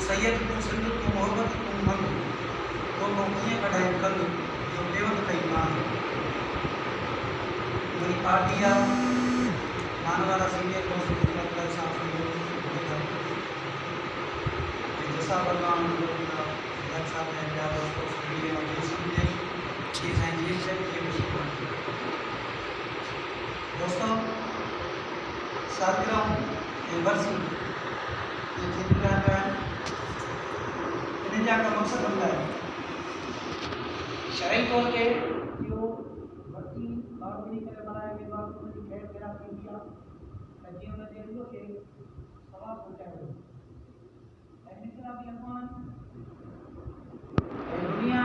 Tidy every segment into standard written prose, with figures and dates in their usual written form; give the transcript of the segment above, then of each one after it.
सैयद तूं सिंध तूं मोहब्बत तूं मन तो कीअं कढाई कल जो बेवत कई मान मुंहिंजी पार्टी आहे मानवाला सीनियर काउंसिल साफ़ जसा भगवान साहब ने दोस्तों सालगिरह वर्ष इन जा का मक़सद हूंदा आहिनि शरई तौर ते इहो वरती बाग़बानी करे मल्हायो वेंदो आहे उनजी ख़ैर ख़ैरात थींदी आहे त जीअं उनजे रूह खे सवाबु पहुचायो ऐं मित्र बि अॻवान ऐं दुनिया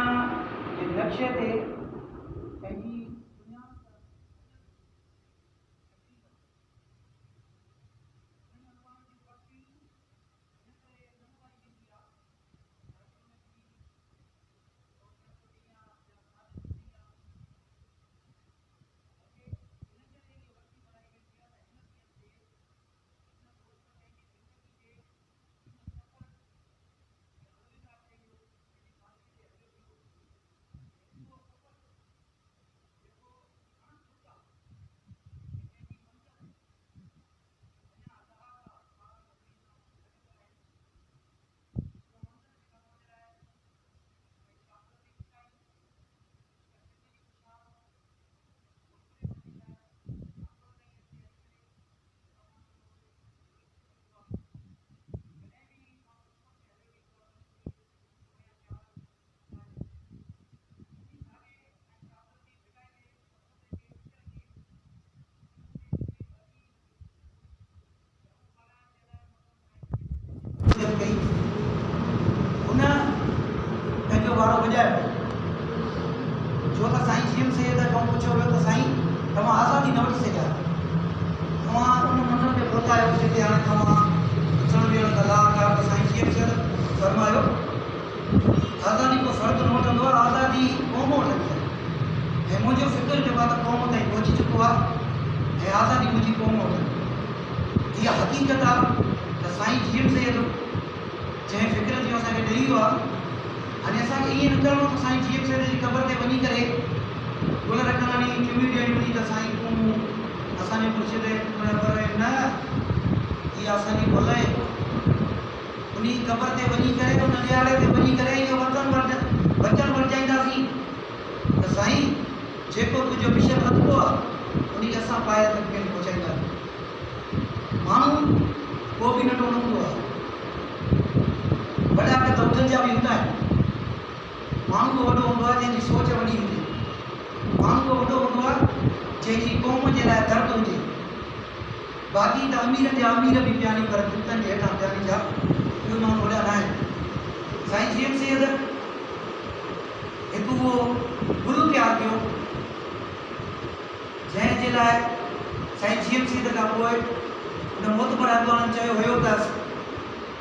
जे लक्ष्य ते पंहिंजी कई उन पंहिंजो वारो वॼायो छो त साईं जीएम सैयद खां पुछियो वियो त साईं तव्हां आज़ादी न वठी सघिया तव्हां उन मंज़िल ते पहुता आहियो जिते हाणे तव्हां अचण वेहण कलाकार त साईं जीएम सैयद फरमायो आज़ादी को फ़र्क़ु न वठंदो आहे आज़ादी क़ौम वठंदी आहे ऐं मुंहिंजो फ़िक्र जेको आहे त क़ौम ताईं पहुची चुको आहे ऐं आज़ादी मुंहिंजी क़ौम वठंदी इहा हक़ीक़त आहे त साईं जीएम सैयद जंहिं फ़िक्र जो असांखे ॾेई वियो आहे हाणे असांखे ईअं न करिणो त साईं जीएम सैयद जी क़बर ते वञी करे गुल रखंदानी चुमी ॾियणी हुई त साईं तूं असांजे मुर्शिद पर न इहा असांजी भुल आहे उन क़बर ते वञी करे उन ॾियारे ते वञी करे इहो वचन वरजाईंदासीं त साईं जेको तुंहिंजो मिशन अथो आहे उन असां पाए तक पहुचाईंदासीं माण्हू को बि नंढो न हूंदो आहे वॾा त उथनि जा बि हूंदा आहिनि माण्हू को वॾो हूंदो आहे जंहिंजी सोच वॾी हुजे माण्हू को वॾो हूंदो आहे जंहिंजी क़ौम जे लाइ दर्द हुजे बाक़ी त अमीरनि जा अमीर बि पियानी पर कुतनि जे हेठां पियानी जा उहे माण्हू वॾा न आहिनि साईं जीएम सैयद हिकु उहो गुल तयारु कयो जंहिंजे लाइ साईं जीएम सैयद खां पोइ उन मोतबर अॻवाननि चयो हुयो त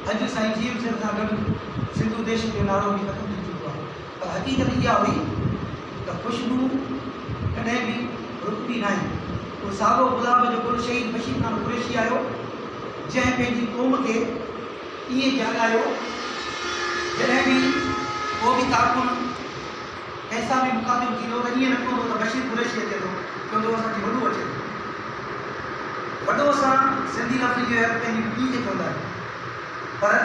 अॼु साईं जीएम सैयद सां गॾु सिंधु देश जो नालो बि ख़तमु थी चुको आहे पर हक़ीक़त इहा हुई त ख़ुशबू कॾहिं बि रुकंदी न आहे उहो साॻियो गुलाब जो गुल शहीद बशीर खान कुरैशी आयो जंहिं पंहिंजी क़ौम खे ईअं जाॻायो जॾहिं बि को बि कारकुन कंहिंसां बि मुखातिब थींदो त ईअं न चवंदो त बशीर कुरैशी अचे थो चवंदो असांजी वॾो अचे थो वॾो असां सिंधी लफ़्ज़ जो पंहिंजी पीउ खे चवंदा आहियूं पर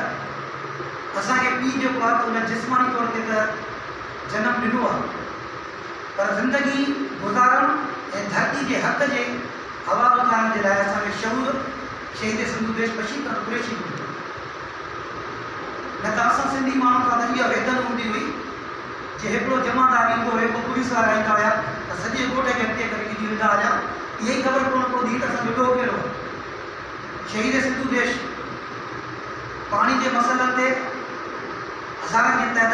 असांखे पीउ जेको आहे त उन जिस्मानी तौर ते त जनमु ॾिनो आहे पर ज़िंदगी गुज़ारण ऐं धरती जे हक़ जे हवा उथारण जे लाइ असांखे शऊर शहीद सिंधु देश बशीर खान कुरैशी न त असां सिंधी माण्हू खां त इहा वेदन हूंदी हुई जे हिकिड़ो जमादार ईंदो हुयो पोइ पुलिस वारा ईंदा हुया त सॼे ॻोठ खे अॻिते करे विझी वेंदा हुया इहा ई ख़बर कोन पवंदी त असांजो ॾोह कहिड़ो शहीद सिंधु देश पाणी जे मसइलनि ते हज़ारनि जी तइदाद